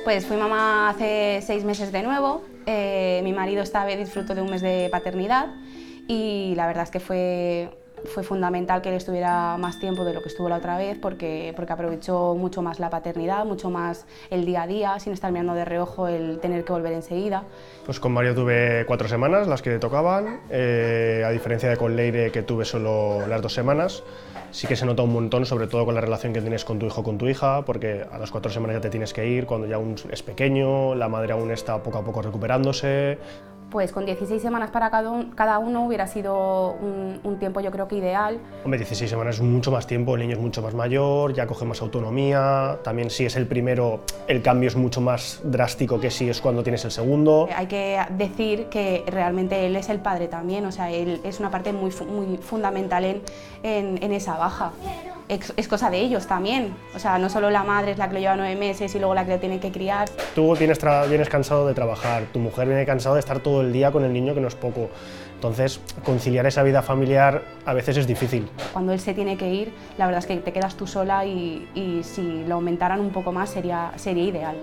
Pues fui mamá hace 6 meses de nuevo, mi marido esta vez disfrutó de un mes de paternidad y la verdad es que fue fundamental que él estuviera más tiempo de lo que estuvo la otra vez porque aprovechó mucho más la paternidad, mucho más el día a día, sin estar mirando de reojo el tener que volver enseguida. Pues con Mario tuve 4 semanas, las que tocaban, a diferencia de con Leire que tuve solo las 2 semanas. Sí que se nota un montón, sobre todo con la relación que tienes con tu hijo o con tu hija, porque a las 4 semanas ya te tienes que ir, cuando ya aún es pequeño, la madre aún está poco a poco recuperándose. Pues con 16 semanas para cada uno hubiera sido un tiempo yo creo que ideal. Hombre, 16 semanas es mucho más tiempo, el niño es mucho más mayor, ya coge más autonomía, también si es el primero el cambio es mucho más drástico que si es cuando tienes el segundo. Hay que decir que realmente él es el padre también, o sea, él es una parte muy fundamental en esa baja. Es cosa de ellos también, o sea, no solo la madre es la que lo lleva 9 meses y luego la que lo tiene que criar. Tú vienes cansado de trabajar, tu mujer viene cansada de estar todo el día con el niño, que no es poco. Entonces, conciliar esa vida familiar a veces es difícil. Cuando él se tiene que ir, la verdad es que te quedas tú sola y si lo aumentaran un poco más sería ideal.